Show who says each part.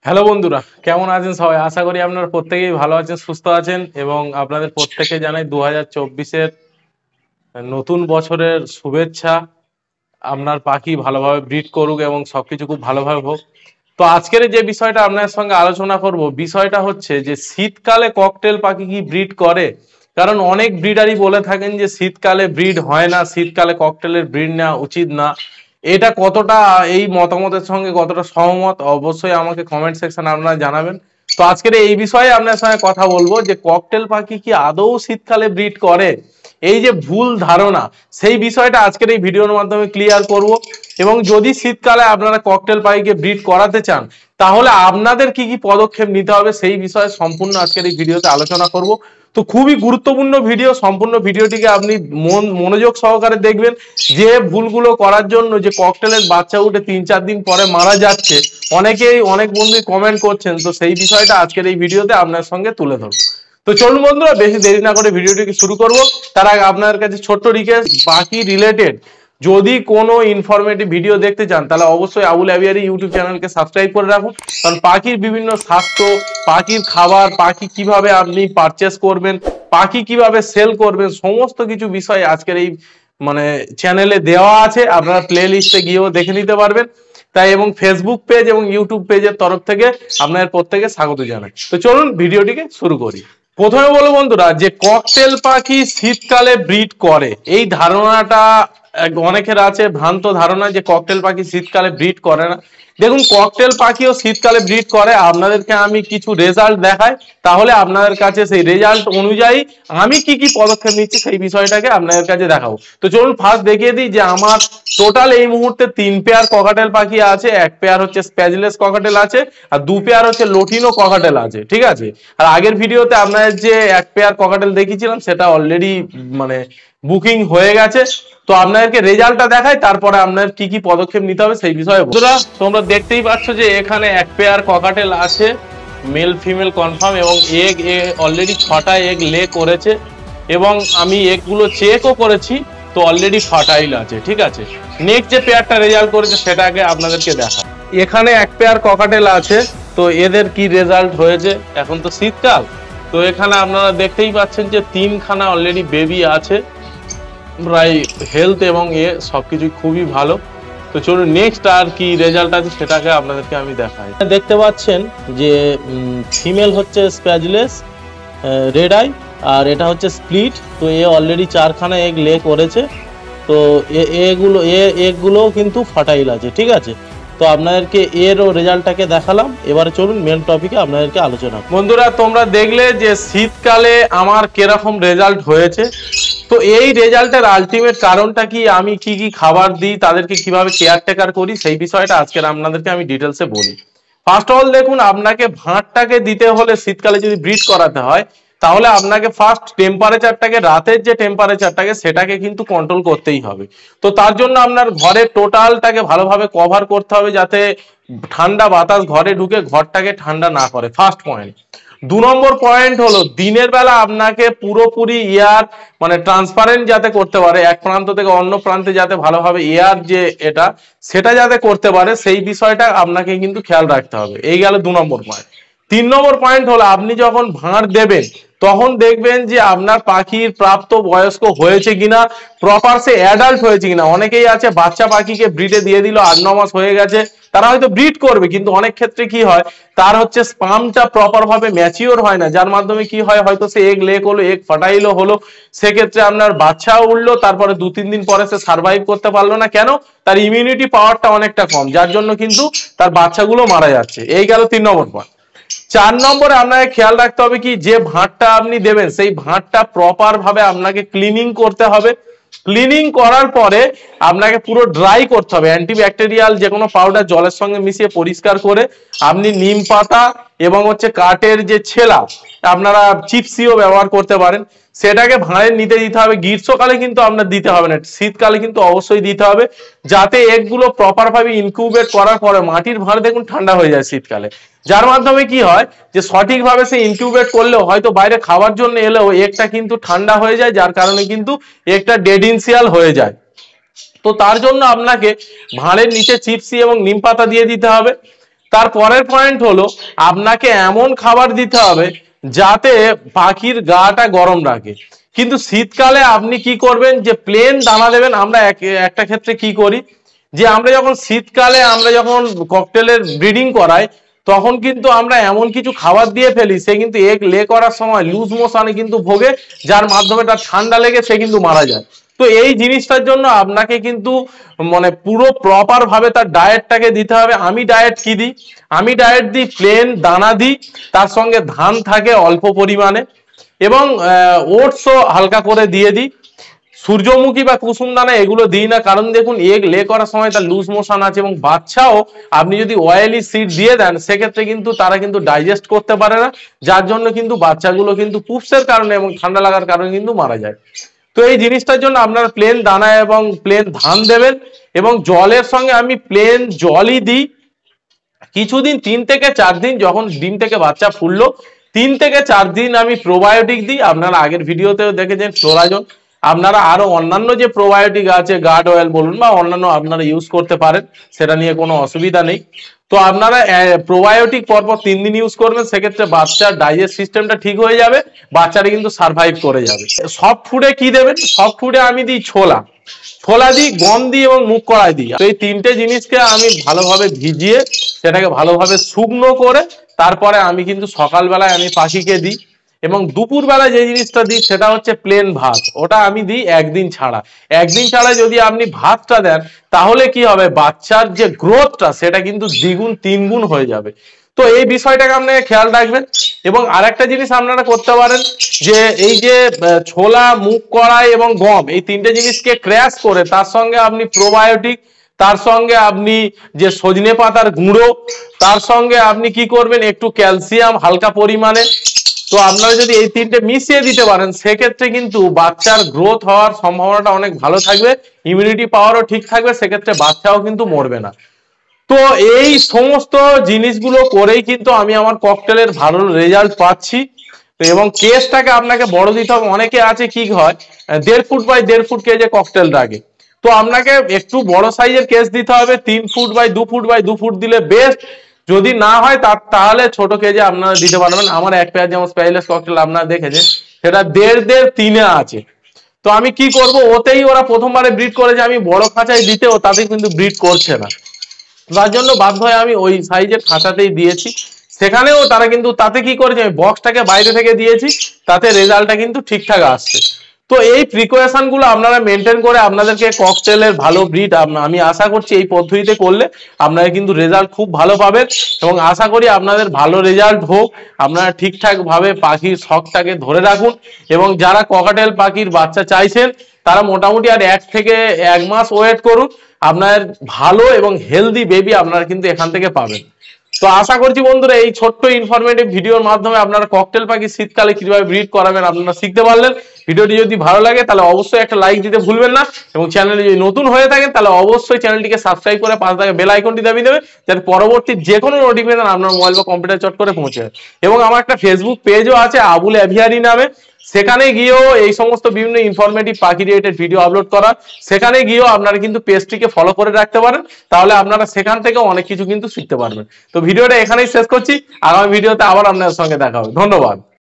Speaker 1: Hello বন্ধুরা, কেমন আছেন সবাই? আশা করি আপনারা প্রত্যেকেই ভালো আছেন, সুস্থ আছেন এবং আপনাদের প্রত্যেককে জানাই 2024-এর নতুন বছরের শুভেচ্ছা। আপনার পাখি ভালোভাবে ব্রিড করুক এবং সবকিছু খুব ভালোভাবে হোক। তো আজকের যে বিষয়টা আপনার সঙ্গে আলোচনা করব, বিষয়টা হচ্ছে যে শীতকালে ককটেল পাখি কি ব্রিড করে? কারণ অনেক ব্রিডারই বলে থাকেন যে শীতকালে ব্রিড হয় না, শীতকালে ককটেলের ব্রিড নেওয়া উচিত না। এটা কতটা এই মতামতের সঙ্গে কতটা সহমত অবশ্যই আমাকে কমেন্ট সেকশনে আপনারা জানাবেন। তো আজকের এই বিষয়ে আপনার সঙ্গে কথা বলবো যে ককটেল পাখি কি আদৌ শীতকালে ব্রিড করে, এই যে ভুল ধারণা সেই বিষয়টা আজকের এই ভিডিওর মাধ্যমে ক্লিয়ার করব। এবং যদি শীতকালে আপনারা ককটেল পাখিকে ব্রিড করাতে চান তাহলে আপনাদের কি কি পদক্ষেপ নিতে হবে সেই বিষয়ে সম্পূর্ণ আজকের এই ভিডিওতে আলোচনা করব। তো খুবই গুরুত্বপূর্ণ ভিডিও, সম্পূর্ণ ভিডিওটিকে আপনি মনোযোগ সহকারে দেখবেন। যে ভুলগুলো করার জন্য যে ককটেলের বাচ্চা উঠে 3-4 দিন পরে মারা যাচ্ছে, অনেক বন্ধুই কমেন্ট করছেন, তো সেই বিষয়টা আজকের এই ভিডিওতে আপনার সঙ্গে তুলে ধরবো। তো চলুন বন্ধুরা, বেশি দেরি না করে ভিডিওটিকে শুরু করব। তার আগে আপনার কাছে ছোট্ট রিকোয়েস্ট, বাকি রিলেটেড যদি কোনো ইনফরমেটিভ ভিডিও দেখতে চান তাহলে অবশ্যই আবুল অ্যাভিয়ারি ইউটিউব চ্যানেলকে সাবস্ক্রাইব করে রাখুন। কারণ পাখির বিভিন্ন স্বাস্থ্য, পাখির খাবার, পাখি কিভাবে আপনি পারচেস করবেন, পাখি কিভাবে সেল করবেন, সমস্ত কিছু বিষয় আজকের এই চ্যানেলে দেওয়া আছে। আপনারা প্লে লিস্টে গিয়েও দেখে নিতে পারবেন। তাই এবং ফেসবুক পেজ এবং ইউটিউব পেজের তরফ থেকে আপনাদের প্রত্যেকে স্বাগত জানাই। তো চলুন ভিডিওটিকে শুরু করি। প্রথমে বলবো বন্ধুরা যে ককটেল পাখি শীতকালে ব্রিড করে, এই ধারণাটা অনেকের আছে ভ্রান্ত ধারণা যে ককটেল পাখি শীতকালে ব্রিড করে না। দেখুন, ককটেল পাখিও শীতকালে ব্রিড করে। আপনাদেরকে আমি কিছু রেজাল্ট দেখাই, তাহলে আপনাদের কাছে সেই রেজাল্ট অনুযায়ী আমি কি কি পদক্ষেপ নিচ্ছি সেই বিষয়টাকে আপনাদের কাছে দেখাবো। তো চলুন ফার্স্ট দেখিয়ে দিই যে আমার টোটাল এই মুহূর্তে 3 পেয়ার ককাটেল পাখি আছে। 1 পেয়ার হচ্ছে স্প্যাজলেস ককাটেল আছে আর 2 পেয়ার হচ্ছে লোটিনো ককাটেল আছে, ঠিক আছে। আর আগের ভিডিওতে আপনাদের যে 1 পেয়ার ককাটেল দেখিয়েছিলাম সেটা অলরেডি বুকিং হয়ে গেছে। তো আপনাদেরকে রেজাল্টটা দেখাই, তারপরে আপনাদের কি কি পদক্ষেপ নিতে হবে সেই বিষয়ে। বন্ধুরা তোমরা দেখতেই পাচ্ছ যে এখানে 1 পেয়ার ককাটেল আছে, মেল ফিমেল কনফার্ম, এবং এগ অলরেডি 6টা এগ লে করেছে এবং আমি এগগুলো চেকও করেছি, তো অলরেডি ফার্টাইল আছে, ঠিক আছে। নেক্সট যে পেয়ারটা রেজাল্ট করেছে সেটাকে আপনাদেরকে দেখা। এখানে 1 পেয়ার ককাটেল আছে, তো এদের কি রেজাল্ট হয়েছে, এখন তো শীতকাল, তো এখানে আপনারা দেখতেই পাচ্ছেন যে 3খানা অলরেডি বেবি আছে, প্রায় হেলথ এবং সবকিছু খুবই ভালো। তো চলুন নেক্সট আর কি রেজাল্ট আছে সেটাকে আপনাদেরকে আমি দেখাই। দেখতে পাচ্ছেন যে ফিমেল হচ্ছে স্প্যাজলেস রেড আই আর এটা হচ্ছে স্প্লিট। তো অলরেডি 4খানা এগ লে করেছে, তো এগুলোও কিন্তু ফার্টাইল আছে, ঠিক আছে। তো আপনাদেরকে এরও রেজাল্টটাকে দেখালাম। এবারে চলুন মেন টপিকে আপনাদেরকে আলোচনা। বন্ধুরা তোমরা দেখলে যে শীতকালে আমার কিরকম রেজাল্ট হয়েছে। তো এই রেজাল্টের আলটিমেট কারণটা কি, আমি কি কি খাবার দিই, তাদেরকে কিভাবে কেয়ারটেকার করি, সেই বিষয়টা আজকে আপনাদেরকে আমি ডিটেলসে বলি। ফার্স্ট অফ অল দেখুন, আপনাকে ভাঁড়টাকে দিতে হলে শীতকালে যদি ব্রিড করাতে হয় তাহলে আপনাকে ফার্স্ট টেম্পারেচারটাকে, রাতের যে টেম্পারেচারটাকে সেটাকে কিন্তু কন্ট্রোল করতেই হবে। তো তার জন্য আপনার ঘরের টোটালটাকে ভালোভাবে কভার করতে হবে যাতে ঠান্ডা বাতাস ঘরে ঢুকে ঘরটাকে ঠান্ডা না করে, ফার্স্ট পয়েন্ট। 2 নম্বর পয়েন্ট হলো দিনের বেলা আপনাকে পুরোপুরি এয়ার ট্রান্সপারেন্ট যাতে করতে পারে, এক প্রান্ত থেকে অন্য প্রান্তে যাতে ভালোভাবে এয়ার যে সেটা যাতে করতে পারে সেই বিষয়টা আপনাকে কিন্তু খেয়াল রাখতে হবে। এই গেল 2 নম্বর পয়েন্ট। 3 নম্বর পয়েন্ট হলো আপনি যখন ভাঁড় দেবেন তখন দেখবেন যে আপনার পাখির প্রাপ্ত বয়স্ক হয়েছে কিনা, প্রপার সে অ্যাডাল্ট হয়েছে কিনা। অনেকেই আছে বাচ্চা পাখিকে ব্রিডে দিয়ে দিল, 8-9 মাস হয়ে গেছে, তারা হয়তো ব্রিড করবে, কিন্তু অনেক ক্ষেত্রে কি হয় তার হচ্ছে স্পামটা প্রপার ভাবে ম্যাচিওর হয় না, যার মাধ্যমে কি হয় হয়তো সে এগ লে হলো, এগ ফার্টাইলও হলো, সেক্ষেত্রে আপনার বাচ্চাও উঠলো, তারপরে 2-3 দিন পরে সে সার্ভাইভ করতে পারলো না। কেন? তার ইমিউনিটি পাওয়ারটা অনেকটা কম, যার জন্য কিন্তু তার বাচ্চাগুলো মারা যাচ্ছে। এই গেল 3 নম্বর পয়েন্ট। 4 নম্বরে আপনাকে খেয়াল রাখতে হবে কি, যে ভাঁড়টা আপনি দেবেন সেই ভাঁড়টা প্রপার ভাবে আপনাকে ক্লিনিং করতে হবে। ক্লিনিং করার পরে আপনাকে পুরো ড্রাই করতে হবে, অ্যান্টিব্যাকটেরিয়াল যে কোনো পাউডার জলের সঙ্গে মিশিয়ে পরিষ্কার করে আপনি নিম পাতা এবং হচ্ছে কাঠের যে ছেলা, আপনারা চিপসিও ব্যবহার করতে পারেন, সেটাকে ভাঁড়ের নিতে দিতে হবে। গ্রীষ্মকালে কিন্তু আপনার দিতে হবে না, শীতকালে কিন্তু অবশ্যই দিতে হবে, যাতে এগুলো প্রপার ভাবে ইনকিউবেট করার পরে মাটির ভাঁড় দেখুন ঠান্ডা হয়ে যায় শীতকালে, যার মাধ্যমে কি হয় যে সঠিকভাবে সে ইনকিউবেট করলেও হয়তো বাইরে খাওয়ার জন্য এলেও একটা কিন্তু ঠান্ডা হয়ে যায়, যার কারণে কিন্তু একটা ডেডিনশিয়াল হয়ে যায়। তো তার জন্য আপনাকে ভাঁড়ের নিচে চিপসি এবং নিম পাতা দিয়ে দিতে হবে। তারপরের পয়েন্ট হলো আপনাকে এমন খাবার দিতে হবে যাতে পাখির গাটা গরম রাখে। কিন্তু শীতকালে আপনি কি করবেন, যে প্লেন দানা দেবেন। আমরা একটা ক্ষেত্রে কি করি, যে আমরা যখন শীতকালে আমরা যখন ককটেলের ব্রিডিং করাই, তখন কিন্তু আমরা এমন কিছু খাবার দিয়ে ফেলি, সে কিন্তু এগ লে করার সময় লুজ মোশনে কিন্তু ভোগে, যার মাধ্যমে তার ঠান্ডা লেগে সে কিন্তু মারা যায়। তো এই জিনিসটার জন্য আপনাকে কিন্তু মানে পুরো প্রপার ভাবে তার ডায়েটটাকে দিতে হবে। আমি ডায়েট কি দিই, আমি ডায়েট দিই প্লেন দানা দিই, তার সঙ্গে ধান থাকে অল্প পরিমাণে, এবং ওটসও হালকা করে দিয়ে দিই। সূর্যমুখী বা কুসুম দানা এগুলো দিই না, কারণ দেখুন এগ লে করার সময় তার লুজ মোশন আছে, এবং বাচ্চাও আপনি যদি অয়েলি সিড দিয়ে দেন সেক্ষেত্রে কিন্তু তারা কিন্তু ডাইজেস্ট করতে পারে না, যার জন্য কিন্তু বাচ্চাগুলো কিন্তু পুপসের কারণে এবং ঠান্ডা লাগার কারণে কিন্তু মারা যায়। তো এই জিনিসটার জন্য আপনারা প্লেন দানা এবং প্লেন ধান দেবেন, এবং জলের সঙ্গে আমি প্লেন জলই দিই। কিছুদিন 3 থেকে 4 দিন যখন ডিম থেকে বাচ্চা ফুললো, 3 থেকে 4 দিন আমি প্রোবায়োটিক দিই। আপনারা আগের ভিডিওতেও দেখেছেন ফ্লোরাজন। আপনারা আরো অন্যান্য যে প্রোবায়োটিক আছে, গার্ড অয়েল বলুন বা অন্যান্য আপনারা ইউজ করতে পারেন, সেটা নিয়ে কোনো অসুবিধা নেই। তো আপনারা প্রোবায়োটিক পরপর 3 দিন ইউজ করবেন, সেক্ষেত্রে বাচ্চার ডাইজেস্ট সিস্টেমটা ঠিক হয়ে যাবে, বাচ্চাটা কিন্তু সার্ভাইভ করে যাবে। সফট ফুডে কি দেবেন, সফট ফুডে আমি দিই ছোলা, ছোলা দিই, গম দিই এবং মুগ কড়াই দিই। তো এই 3টে জিনিসকে আমি ভালোভাবে ভিজিয়ে সেটাকে ভালোভাবে শুকনো করে তারপরে আমি কিন্তু সকালবেলায় আমি পাখিকে দিই। এবং দুপুরবেলা যে জিনিসটা দিই সেটা হচ্ছে প্লেন ভাত, ওটা আমি দিই একদিন ছাড়া। একদিন ছাড়া যদি আপনি ভাতটা দেন তাহলে কি হবে, বাচ্চার যে গ্রোথটা সেটা কিন্তু দ্বিগুণ 3 গুণ হয়ে যাবে। তো এই বিষয়টাকে আপনাকে খেয়াল রাখবেন। এবং আরেকটা জিনিস আপনারা করতে পারেন, যে এই যে ছোলা, মুগ কড়াই এবং গম, এই 3টে জিনিসকে ক্র্যাশ করে তার সঙ্গে আপনি প্রোবায়োটিক, তার সঙ্গে আপনি যে সজনে পাতার গুঁড়ো, তার সঙ্গে আপনি কি করবেন একটু ক্যালসিয়াম হালকা পরিমাণে। তো আপনারা যদি এই 3টে মিশিয়ে দিতে পারেন সেক্ষেত্রে কিন্তু বাচ্চার গ্রোথ হওয়ার সম্ভাবনাটা অনেক ভালো থাকবে, ইমিউনিটি পাওয়ারও ঠিক থাকবে, সেক্ষেত্রে বাচ্চাও কিন্তু মরবে না। তো এই সমস্ত জিনিসগুলো করেই কিন্তু আমি আমার ককটেলের ভালো রেজাল্ট পাচ্ছি। এবং কেসটাকে আপনাকে বড় দিতে হবে। অনেকে আছে কি হয় 1.5 ফুট বাই 1.5 ফুট কেজে ককটেল রাখে, তো আপনাকে একটু বড় সাইজের কেস দিতে হবে। 3 foot by 2 foot by 2 foot দিলে বেস্ট। যদি না হয় তাহলে ছোট কেজে আপনারা দিতে পারবেন। আমার এক পেয়ার যেমন স্পাইলেস ককটেল আপনারা দেখেছেন, সেটা 1.5 3 আছে। তো আমি কি করব, ওতেই ওরা প্রথমবারে ব্রিড করেছে, আমি বড় খাঁচায় দিতেও তাতে কিন্তু ব্রিড করছে না, তার জন্য বাধ্য হয়ে আমি ওই সাইজের খাঁচাতেই দিয়েছি। সেখানেও তারা কিন্তু তাতে কি করেছে, আমি বক্সটাকে বাইরে থেকে দিয়েছি, তাতে রেজাল্টটা কিন্তু ঠিকঠাক আসছে। তো এই প্রিকশন গুলো আপনারা মেনটেন করে আপনাদেরকে ককটেলের ভালো ব্রিড আমি আশা করছি এই পদ্ধতিতে করলে আপনারা কিন্তু রেজাল্ট খুব ভালো পাবেন। এবং আশা করি আপনাদের ভালো রেজাল্ট হোক, আপনারা ঠিকঠাক ভাবে পাখির শখটাকে ধরে রাখুন। এবং যারা ককাটেল পাখির বাচ্চা চাইছেন তারা মোটামুটি আর 1 থেকে 1 মাস ওয়েট করুন, আপনার ভালো এবং হেলদি বেবি আপনারা কিন্তু এখান থেকে পাবেন। তো আশা করছি বন্ধুরা এই ছোট্ট ইনফরমেটিভ ভিডিওর মাধ্যমে আপনারা ককটেল পাখি শীতকালে কিভাবে ব্রিড করাবেন আপনারা শিখতে পারলেন। ভিডিওটি যদি ভালো লাগে তাহলে অবশ্যই একটা লাইক দিতে ভুলবেন না, এবং চ্যানেলে যদি নতুন হয়ে থাকেন তাহলে অবশ্যই চ্যানেলটিকে সাবস্ক্রাইব করে পাশে থাকা বেল আইকনটি দাবিয়ে দেবেন, যাতে পরবর্তী যে কোনো নোটিফিকেশন আপনার মোবাইল বা কম্পিউটার চট করে পৌঁছে যায়। এবং আমার একটা ফেসবুক পেজও আছে আবুল এভিয়ারি নামে, সেখানে গিয়েও এই সমস্ত বিভিন্ন ইনফরমেটিভ পাখি রিলেটেড ভিডিও আপলোড করা, সেখানে গিয়েও আপনারা কিন্তু পেজটিকে ফলো করে রাখতে পারেন, তাহলে আপনারা সেখান থেকে অনেক কিছু কিন্তু শিখতে পারবেন। তো ভিডিওটা এখানেই শেষ করছি, আগামী ভিডিওতে আবার আপনাদের সঙ্গে দেখা হবে। ধন্যবাদ।